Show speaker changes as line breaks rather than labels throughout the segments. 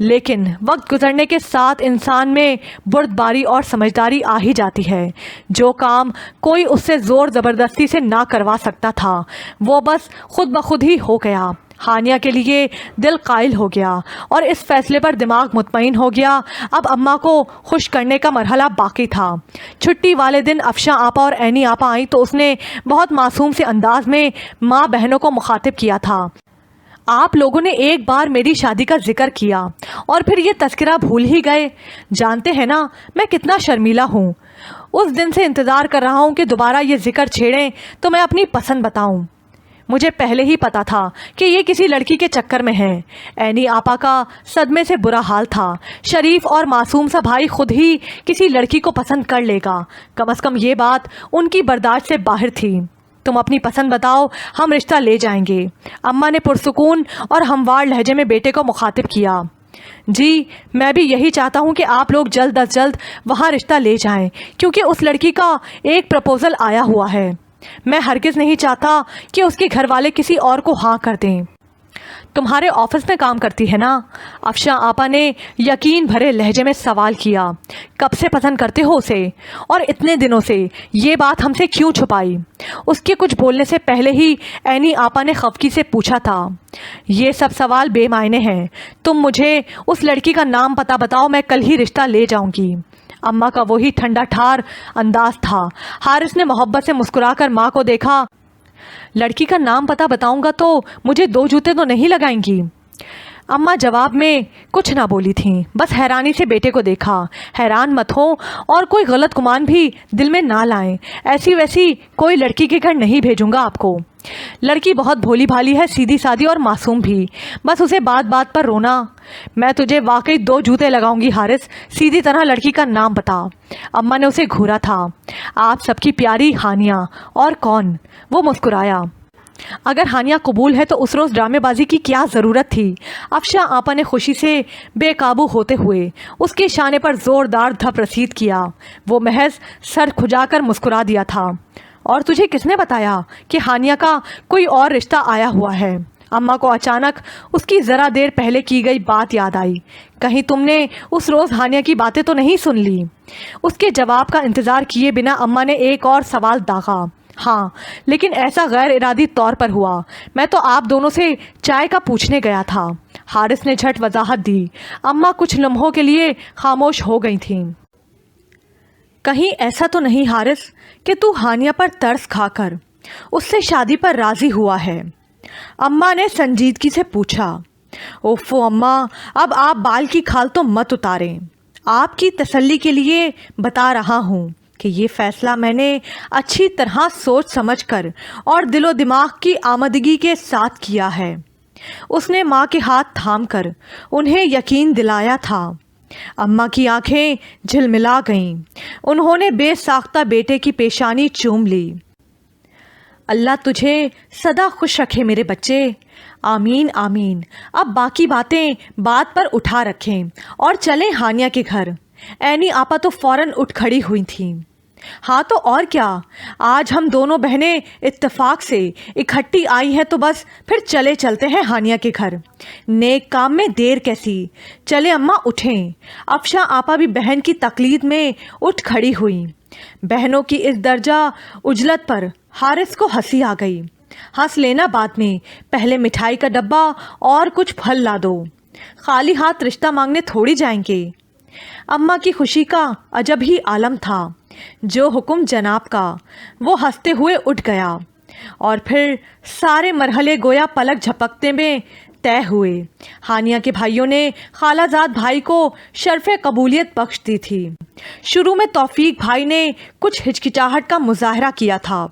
لیکن وقت گزرنے کے ساتھ انسان میں بردباری اور سمجھداری آ ہی جاتی ہے۔ جو کام کوئی اس سے زور زبردستی سے نہ کروا سکتا تھا وہ بس خود بخود ہی ہو گیا۔ ہانیہ کے لیے دل قائل ہو گیا اور اس فیصلے پر دماغ مطمئن ہو گیا۔ اب اماں کو خوش کرنے کا مرحلہ باقی تھا۔ چھٹی والے دن افشاں آپا اور عینی آپا آئیں تو اس نے بہت معصوم سے انداز میں ماں بہنوں کو مخاطب کیا تھا۔ آپ لوگوں نے ایک بار میری شادی کا ذکر کیا اور پھر یہ تذکرہ بھول ہی گئے۔ جانتے ہیں نا میں کتنا شرمیلا ہوں۔ اس دن سے انتظار کر رہا ہوں کہ دوبارہ یہ ذکر چھیڑیں تو میں اپنی پسند بتاؤں۔ مجھے پہلے ہی پتا تھا کہ یہ کسی لڑکی کے چکر میں ہے۔ عینی آپا کا صدمے سے برا حال تھا۔ شریف اور معصوم سا بھائی خود ہی کسی لڑکی کو پسند کر لے گا، کم از کم یہ بات ان کی برداشت سے باہر تھی۔ تم اپنی پسند بتاؤ، ہم رشتہ لے جائیں گے۔ اماں نے پرسکون اور ہموار لہجے میں بیٹے کو مخاطب کیا۔ جی میں بھی یہی چاہتا ہوں کہ آپ لوگ جلد از جلد وہاں رشتہ لے جائیں، کیونکہ اس لڑکی کا ایک پرپوزل آیا ہوا ہے۔ میں ہرگز نہیں چاہتا کہ اس کے گھر والے کسی اور کو ہاں کر دیں۔ تمہارے آفس میں کام کرتی ہے نا؟ افشاں آپا نے یقین بھرے لہجے میں سوال کیا۔ کب سے پسند کرتے ہو اسے؟ اور اتنے دنوں سے یہ بات ہم سے کیوں چھپائی؟ اس کے کچھ بولنے سے پہلے ہی عینی آپا نے خفگی سے پوچھا تھا۔ یہ سب سوال بے معنی ہیں۔ تم مجھے اس لڑکی کا نام پتہ بتاؤ، میں کل ہی رشتہ لے جاؤں گی۔ اماں کا وہی ٹھنڈا ٹھار انداز تھا۔ حارث نے محبت سے مسکرا کر ماں کو دیکھا۔ لڑکی کا نام پتہ بتاؤں گا تو مجھے 2 جوتے تو نہیں لگائیں گی؟ اماں جواب میں کچھ نہ بولی تھیں، بس حیرانی سے بیٹے کو دیکھا۔ حیران مت ہو اور کوئی غلط گمان بھی دل میں نہ لائیں، ایسی ویسی کوئی لڑکی کے گھر نہیں بھیجوں گا آپ کو۔ لڑکی بہت بھولی بھالی ہے، سیدھی سادی اور معصوم بھی، بس اسے بات بات پر رونا۔ میں تجھے واقعی 2 جوتے لگاؤں گی حارث، سیدھی طرح لڑکی کا نام بتا۔ اماں نے اسے گھورا تھا۔ آپ سب کی پیاری ہانیہ، اور کون؟ وہ مسکرایا۔ اگر ہانیہ قبول ہے تو اس روز ڈرامے بازی کی کیا ضرورت تھی؟ افشاں آپا نے خوشی سے بے قابو ہوتے ہوئے اس کے شانے پر زوردار دھپ رسید کیا۔ وہ محض سر کھجا کر مسکرا دیا تھا۔ اور تجھے کس نے بتایا کہ ہانیہ کا کوئی اور رشتہ آیا ہوا ہے؟ اماں کو اچانک اس کی ذرا دیر پہلے کی گئی بات یاد آئی۔ کہیں تم نے اس روز ہانیہ کی باتیں تو نہیں سن لی؟ اس کے جواب کا انتظار کیے بنا اماں نے ایک اور سوال داغا۔ ہاں، لیکن ایسا غیر ارادی طور پر ہوا۔ میں تو آپ دونوں سے چائے کا پوچھنے گیا تھا۔ حارث نے جھٹ وضاحت دی۔ اماں کچھ لمحوں کے لیے خاموش ہو گئی تھیں۔ کہیں ایسا تو نہیں حارث کہ تو ہانیہ پر ترس کھا کر اس سے شادی پر راضی ہوا ہے؟ اماں نے سنجیدگی سے پوچھا۔ اوفو اماں، اب آپ بال کی کھال تو مت اتاریں۔ آپ کی تسلی کے لیے بتا رہا ہوں کہ یہ فیصلہ میں نے اچھی طرح سوچ سمجھ کر اور دل و دماغ کی آمادگی کے ساتھ کیا ہے۔ اس نے ماں کے ہاتھ تھام کر انہیں یقین دلایا تھا۔ اماں کی آنکھیں جھلملا گئیں۔ انہوں نے بے ساختہ بیٹے کی پیشانی چوم لی۔ اللہ تجھے سدا خوش رکھے میرے بچے۔ آمین آمین۔ اب باقی باتیں بات پر اٹھا رکھیں اور چلیں ہانیہ کے گھر۔ عینی آپا تو فوراً اٹھ کھڑی ہوئی تھیں۔ ہاں تو اور کیا، آج ہم دونوں بہنیں اتفاق سے اکٹھی آئی ہیں تو بس پھر چلتے ہیں ہانیہ کے گھر۔ نیک کام میں دیر کیسی، چلے اماں اٹھیں۔ افشاں آپا بھی بہن کی تقلید میں اٹھ کھڑی ہوئی۔ بہنوں کی اس درجہ عجلت پر حارث کو ہنسی آ گئی۔ ہنس لینا بعد میں، پہلے مٹھائی کا ڈبہ اور کچھ پھل لا دو، خالی ہاتھ رشتہ مانگنے تھوڑی جائیں گے۔ اماں کی خوشی کا عجب ہی عالم تھا۔ جو حکم جناب کا۔ وہ ہنستے ہوئے اٹھ گیا اور پھر سارے مرحلے گویا پلک جھپکتے میں طے ہوئے۔ ہانیہ کے بھائیوں نے خالہ زاد بھائی کو شرف قبولیت بخش دی تھی۔ شروع میں توفیق بھائی نے کچھ ہچکچاہٹ کا مظاہرہ کیا تھا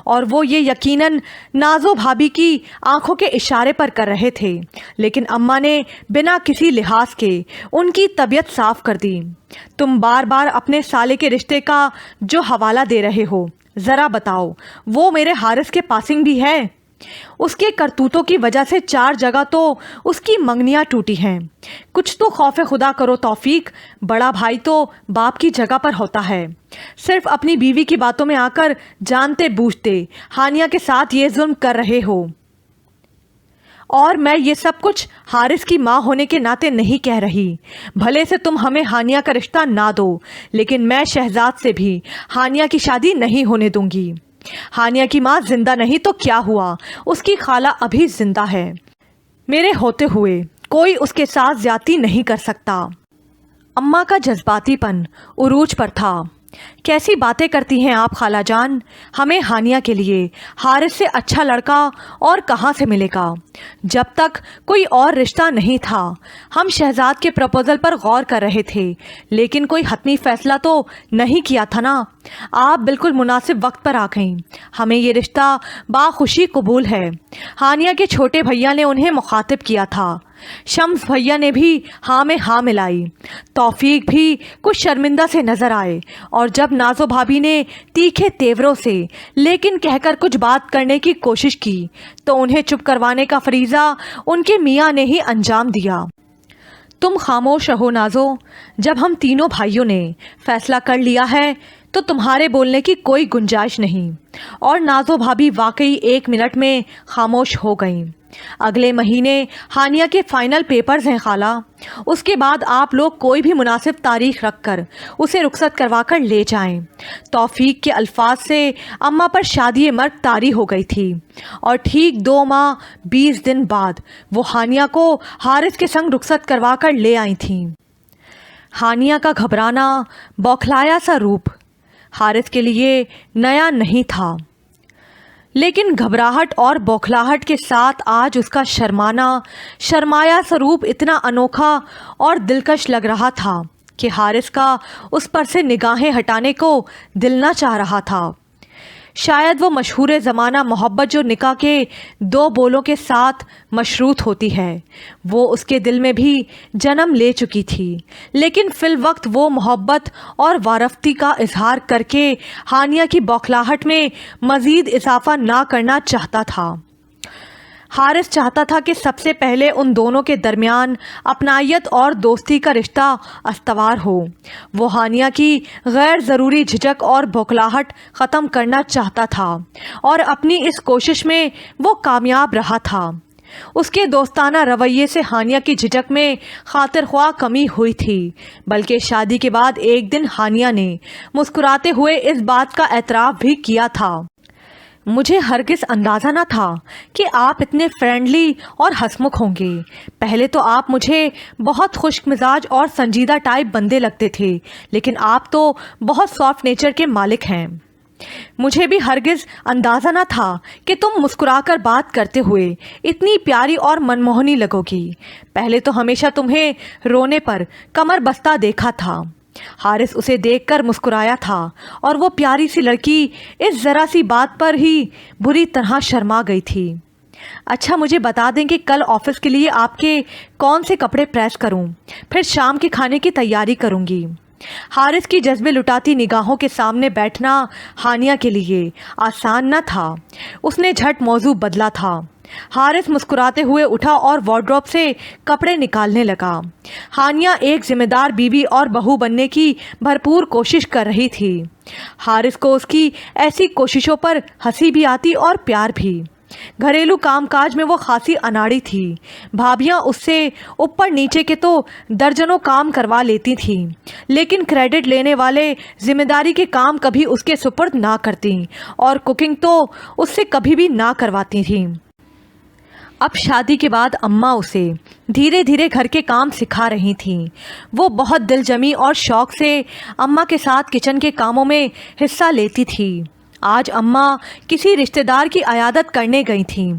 اور وہ یہ یقیناً نازو بھابھی کی آنکھوں کے اشارے پر کر رہے تھے، لیکن اماں نے بنا کسی لحاظ کے ان کی طبیعت صاف کر دی۔ تم بار بار اپنے سالے کے رشتے کا جو حوالہ دے رہے ہو، ذرا بتاؤ وہ میرے حارث کے پاسنگ بھی ہے؟ اس کے کرتوتوں کی وجہ سے 4 جگہ تو اس کی منگنیاں ٹوٹی ہیں۔ کچھ تو خوف خدا کرو توفیق، بڑا بھائی تو باپ کی جگہ پر ہوتا ہے۔ صرف اپنی بیوی کی باتوں میں آ کر جانتے بوجھتے ہانیہ کے ساتھ یہ ظلم کر رہے ہو۔ اور میں یہ سب کچھ حارث کی ماں ہونے کے ناطے نہیں کہہ رہی۔ بھلے سے تم ہمیں ہانیہ کا رشتہ نہ دو، لیکن میں شہزاد سے بھی ہانیہ کی شادی نہیں ہونے دوں گی۔ ہانیہ کی ماں زندہ نہیں تو کیا ہوا، اس کی خالہ ابھی زندہ ہے۔ میرے ہوتے ہوئے کوئی اس کے ساتھ زیادتی نہیں کر سکتا۔ اماں کا جذباتی پن عروج پر تھا۔ کیسی باتیں کرتی ہیں آپ خالہ جان، ہمیں ہانیہ کے لیے حارث سے اچھا لڑکا اور کہاں سے ملے گا؟ جب تک کوئی اور رشتہ نہیں تھا ہم شہزاد کے پروپوزل پر غور کر رہے تھے، لیکن کوئی حتمی فیصلہ تو نہیں کیا تھا نا۔ آپ بالکل مناسب وقت پر آ گئیں، ہمیں یہ رشتہ باخوشی قبول ہے۔ ہانیہ کے چھوٹے بھیا نے انہیں مخاطب کیا تھا۔ شمس بھیا نے بھی ہاں میں ہاں ملائی۔ توفیق بھی کچھ شرمندہ سے نظر آئے، اور جب نازو بھابی نے تیکھے تیوروں سے لیکن کہہ کر کچھ بات کرنے کی کوشش کی تو انہیں چپ کروانے کا فریضہ ان کے میاں نے ہی انجام دیا۔ تم خاموش رہو نازو، جب ہم تینوں بھائیوں نے فیصلہ کر لیا ہے تو تمہارے بولنے کی کوئی گنجائش نہیں۔ اور نازو بھابی واقعی 1 منٹ میں خاموش ہو گئیں۔ اگلے مہینے ہانیہ کے فائنل پیپرز ہیں خالہ، اس کے بعد آپ لوگ کوئی بھی مناسب تاریخ رکھ کر اسے رخصت کروا کر لے جائیں۔ توفیق کے الفاظ سے اماں پر شادی مرگ طاری ہو گئی تھی، اور ٹھیک 2 ماہ 20 دن بعد وہ ہانیہ کو حارث کے سنگ رخصت کروا کر لے آئی تھیں۔ ہانیہ کا گھبرانا، بوکھلایا سا روپ حارث کے لیے نیا نہیں تھا، لیکن گھبراہٹ اور بوکھلاہٹ کے ساتھ آج اس کا شرمایا سوروپ اتنا انوکھا اور دلکش لگ رہا تھا کہ حارث کا اس پر سے نگاہیں ہٹانے کو دل نہ چاہ رہا تھا۔ شاید وہ مشہور زمانہ محبت جو نکاح کے 2 بولوں کے ساتھ مشروط ہوتی ہے، وہ اس کے دل میں بھی جنم لے چکی تھی، لیکن فی الوقت وہ محبت اور وارفتی کا اظہار کر کے ہانیہ کی بوکھلاہٹ میں مزید اضافہ نہ کرنا چاہتا تھا۔ حارث چاہتا تھا کہ سب سے پہلے ان دونوں کے درمیان اپنائیت اور دوستی کا رشتہ استوار ہو۔ وہ ہانیہ کی غیر ضروری جھجک اور بوکھلاہٹ ختم کرنا چاہتا تھا، اور اپنی اس کوشش میں وہ کامیاب رہا تھا۔ اس کے دوستانہ رویے سے ہانیہ کی جھجک میں خاطر خواہ کمی ہوئی تھی، بلکہ شادی کے بعد ایک دن ہانیہ نے مسکراتے ہوئے اس بات کا اعتراف بھی کیا تھا۔ مجھے ہرگز اندازہ نہ تھا کہ آپ اتنے فرینڈلی اور ہنسمکھ ہوں گے۔ پہلے تو آپ مجھے بہت خشک مزاج اور سنجیدہ ٹائپ بندے لگتے تھے، لیکن آپ تو بہت سافٹ نیچر کے مالک ہیں۔ مجھے بھی ہرگز اندازہ نہ تھا کہ تم مسکرا کر بات کرتے ہوئے اتنی پیاری اور منموہنی لگو گی۔ پہلے تو ہمیشہ تمہیں رونے پر کمر بستہ دیکھا تھا۔ حارث اسے دیکھ کر مسکرایا تھا، اور وہ پیاری سی لڑکی اس ذرا سی بات پر ہی بری طرح شرما گئی تھی۔ اچھا مجھے بتا دیں کہ کل آفس کے لیے آپ کے کون سے کپڑے پریس کروں، پھر شام کے کھانے کی تیاری کروں گی۔ حارث کی جذبے لٹاتی نگاہوں کے سامنے بیٹھنا ہانیہ کے لیے آسان نہ تھا۔ اس نے جھٹ موضوع بدلا تھا۔ حارث مسکراتے ہوئے اٹھا اور وارڈروب سے کپڑے نکالنے لگا۔ ہانیہ ایک ذمہ دار بیوی اور بہو بننے کی بھرپور کوشش کر رہی تھی۔ حارث کو اس کی ایسی کوششوں پر ہنسی بھی آتی اور پیار بھی۔ گھریلو کام کاج میں وہ خاصی اناڑی تھی۔ بھابیاں اس سے اوپر نیچے کے تو درجنوں کام کروا لیتی تھیں، لیکن کریڈٹ لینے والے ذمہ داری کے کام کبھی اس کے سپرد نہ کرتیں، اور کوکنگ تو اس سے کبھی بھی نہ کرواتی تھیں۔ اب شادی کے بعد اماں اسے دھیرے دھیرے گھر کے کام سکھا رہی تھیں۔ وہ بہت دل جمی اور شوق سے اماں کے ساتھ کچن کے کاموں میں حصہ لیتی تھی۔ آج اماں کسی رشتہ دار کی عیادت کرنے گئی تھیں۔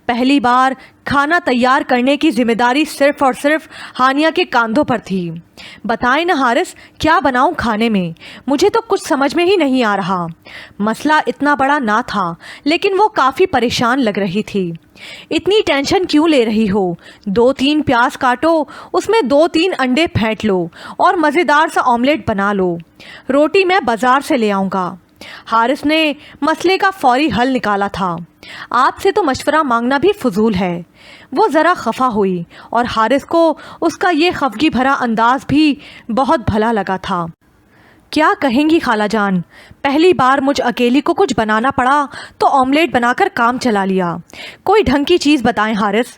پہلی بار کھانا تیار کرنے کی ذمہ داری صرف اور صرف ہانیہ کے کاندھوں پر تھی۔ بتائیں نا حارث، کیا بناؤں کھانے میں؟ مجھے تو کچھ سمجھ میں ہی نہیں آ رہا۔ مسئلہ اتنا بڑا نہ تھا، لیکن وہ کافی پریشان لگ رہی تھی۔ اتنی ٹینشن کیوں لے رہی ہو؟ 2-3 پیاز کاٹو، اس میں 2-3 انڈے پھینٹ لو اور مزیدار سا آملیٹ بنا لو۔ روٹی میں بازار سے لے آؤں گا۔ حارث نے مسئلے کا فوری حل نکالا تھا۔ آپ سے تو مشورہ مانگنا بھی فضول ہے۔ وہ ذرا خفا ہوئی، اور حارث کو اس کا یہ خفگی بھرا انداز بھی بہت بھلا لگا تھا۔ کیا کہیں گی خالہ جان؟ پہلی بار مجھ اکیلی کو کچھ بنانا پڑا تو آملیٹ بنا کر کام چلا لیا۔ کوئی ڈھنگ کی چیز بتائیں حارث۔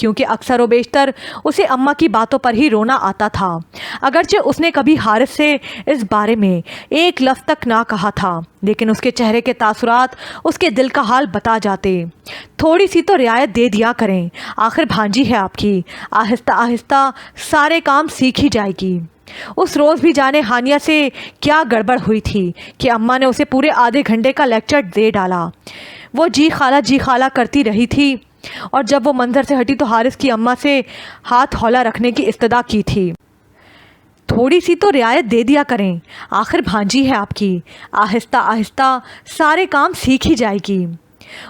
کیونکہ اکثر و بیشتر اسے اماں کی باتوں پر ہی رونا آتا تھا، اگرچہ اس نے کبھی حارث سے اس بارے میں ایک لفظ تک نہ کہا تھا، لیکن اس کے چہرے کے تاثرات اس کے دل کا حال بتا جاتے۔ تھوڑی سی تو رعایت دے دیا کریں، آخر بھانجی ہے آپ کی، آہستہ آہستہ سارے کام سیکھ ہی جائے گی۔ اس روز بھی جانے ہانیہ سے کیا گڑبڑ ہوئی تھی کہ اماں نے اسے پورے آدھے گھنٹے کا لیکچر دے ڈالا۔ وہ جی خالہ کرتی رہی تھی، اور جب وہ منظر سے ہٹی تو حارث کی اماں سے ہاتھ ہولا رکھنے کی استدعا کی تھی۔ تھوڑی سی تو رعایت دے دیا کریں، آخر بھانجی ہے آپ کی، آہستہ آہستہ سارے کام سیکھ ہی جائے گی۔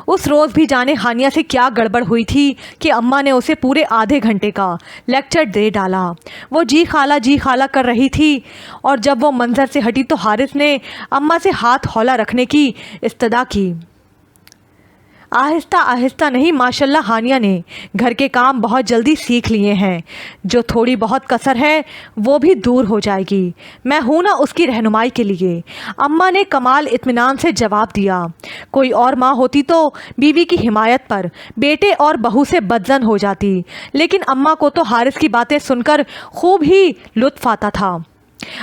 اس روز بھی جانے ہانیہ سے کیا گڑبڑ ہوئی تھی کہ اماں نے اسے پورے آدھے گھنٹے کا لیکچر دے ڈالا۔ وہ جی خالہ کر رہی تھی، اور جب وہ منظر سے ہٹی تو حارث نے اماں سے ہاتھ ہولا رکھنے کی استدعا کی۔ آہستہ آہستہ نہیں، ماشاءاللہ ہانیہ نے گھر کے کام بہت جلدی سیکھ لیے ہیں، جو تھوڑی بہت کسر ہے وہ بھی دور ہو جائے گی، میں ہوں نا اس کی رہنمائی کے لیے۔ اماں نے کمال اطمینان سے جواب دیا۔ کوئی اور ماں ہوتی تو بیوی کی حمایت پر بیٹے اور بہو سے بدظن ہو جاتی، لیکن اماں کو تو حارث کی باتیں سن کر خوب ہی لطف آتا تھا۔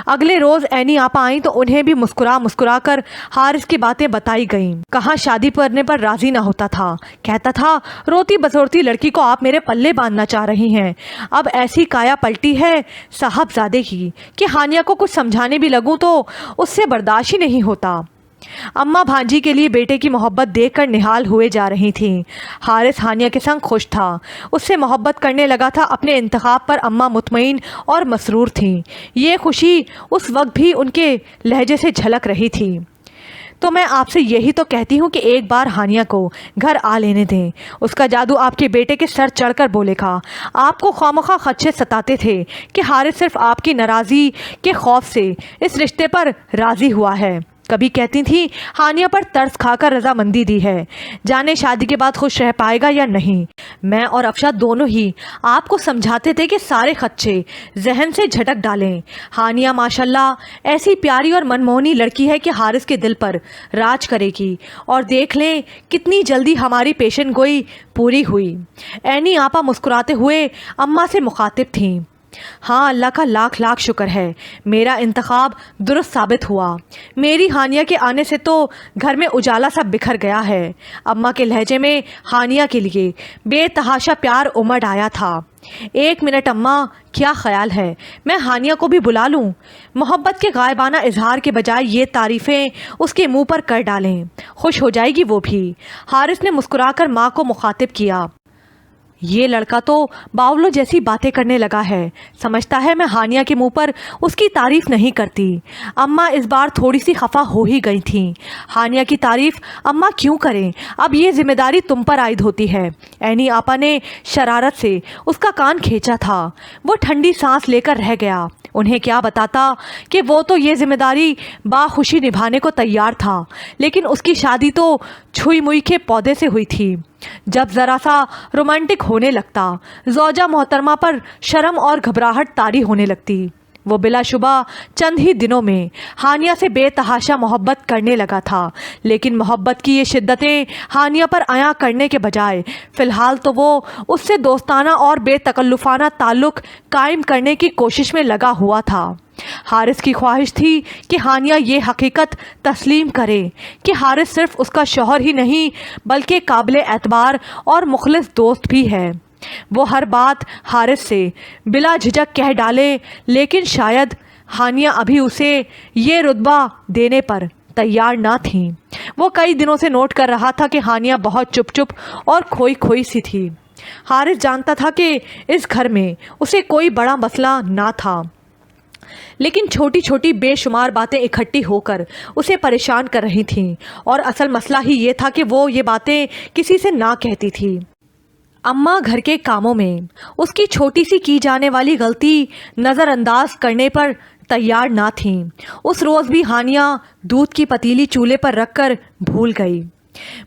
اگلے روز عینی آپا آئیں تو انہیں بھی مسکرا کر حارث کی باتیں بتائی گئیں۔ کہاں شادی کرنے پر راضی نہ ہوتا تھا، کہتا تھا روتی بسورتی لڑکی کو آپ میرے پلے باندھنا چاہ رہی ہیں۔ اب ایسی کایا پلٹی ہے صاحب زادے کی کہ ہانیہ کو کچھ سمجھانے بھی لگوں تو اس سے برداشت ہی نہیں ہوتا۔ اماں بھانجی کے لیے بیٹے کی محبت دیکھ کر نہال ہوئے جا رہی تھیں۔ حارث ہانیہ کے سنگ خوش تھا، اس سے محبت کرنے لگا تھا۔ اپنے انتخاب پر اماں مطمئن اور مسرور تھیں، یہ خوشی اس وقت بھی ان کے لہجے سے جھلک رہی تھی۔ تو میں آپ سے یہی تو کہتی ہوں کہ ایک بار ہانیہ کو گھر آ لینے دیں۔ اس کا جادو آپ کے بیٹے کے سر چڑھ کر بولے گا۔ آپ کو خوامخواہ خدشے ستاتے تھے کہ حارث صرف آپ کی ناراضی کے خوف سے اس رشتے پر راضی ہوا ہے۔ کبھی کہتی تھی ہانیہ پر ترس کھا کر رضامندی دی ہے، جانے شادی کے بعد خوش رہ پائے گا یا نہیں۔ میں اور افشا دونوں ہی آپ کو سمجھاتے تھے کہ سارے خدشے ذہن سے جھٹک ڈالیں۔ ہانیہ ماشاءاللہ ایسی پیاری اور منموہنی لڑکی ہے کہ حارث کے دل پر راج کرے گی، اور دیکھ لیں کتنی جلدی ہماری پیشن گوئی پوری ہوئی۔ عینی آپا مسکراتے ہوئے اماں سے مخاطب تھیں۔ ہاں، اللہ کا لاکھ لاکھ شکر ہے، میرا انتخاب درست ثابت ہوا۔ میری ہانیہ کے آنے سے تو گھر میں اجالا سا بکھر گیا ہے۔ اماں کے لہجے میں ہانیہ کے لیے بے تحاشا پیار امڑ آیا تھا۔ ایک منٹ اماں، کیا خیال ہے میں ہانیہ کو بھی بلا لوں؟ محبت کے غائبانہ اظہار کے بجائے یہ تعریفیں اس کے منہ پر کر ڈالیں، خوش ہو جائے گی وہ بھی۔ حارث نے مسکرا کر ماں کو مخاطب کیا۔ یہ لڑکا تو باولوں جیسی باتیں کرنے لگا ہے، سمجھتا ہے میں ہانیہ کے منہ پر اس کی تعریف نہیں کرتی۔ اماں اس بار تھوڑی سی خفا ہو ہی گئی تھیں۔ ہانیہ کی تعریف اماں کیوں کریں، اب یہ ذمہ داری تم پر عائد ہوتی ہے۔ عینی آپا نے شرارت سے اس کا کان کھینچا تھا۔ وہ ٹھنڈی سانس لے کر رہ گیا۔ انہیں کیا بتاتا کہ وہ تو یہ ذمہ داری باخوشی نبھانے کو تیار تھا، لیکن اس کی شادی تو چھوئی موئی کے پودے سے ہوئی تھی۔ جب ذرا سا رومانٹک ہونے لگتا، زوجہ محترمہ پر شرم اور گھبراہٹ طاری ہونے لگتی۔ وہ بلا شبہ چند ہی دنوں میں ہانیہ سے بے تحاشا محبت کرنے لگا تھا، لیکن محبت کی یہ شدتیں ہانیہ پر عیاں کرنے کے بجائے فی الحال تو وہ اس سے دوستانہ اور بے تکلفانہ تعلق قائم کرنے کی کوشش میں لگا ہوا تھا۔ حارث کی خواہش تھی کہ ہانیہ یہ حقیقت تسلیم کرے کہ حارث صرف اس کا شوہر ہی نہیں بلکہ قابل اعتبار اور مخلص دوست بھی ہے۔ وہ ہر بات حارث سے بلا جھجک کہہ ڈالے، لیکن شاید ہانیہ ابھی اسے یہ رتبہ دینے پر تیار نہ تھیں۔ وہ کئی دنوں سے نوٹ کر رہا تھا کہ ہانیہ بہت چپ چپ اور کھوئی کھوئی سی تھی۔ حارث جانتا تھا کہ اس گھر میں اسے کوئی بڑا مسئلہ نہ تھا، لیکن چھوٹی چھوٹی بے شمار باتیں اکٹھی ہو کر اسے پریشان کر رہی تھیں، اور اصل مسئلہ ہی یہ تھا کہ وہ یہ باتیں کسی سے نہ کہتی تھی۔ اماں گھر کے کاموں میں اس کی چھوٹی سی کی جانے والی غلطی نظر انداز کرنے پر تیار نہ تھیں۔ اس روز بھی ہانیہ دودھ کی پتیلی چولہے پر رکھ کر بھول گئی۔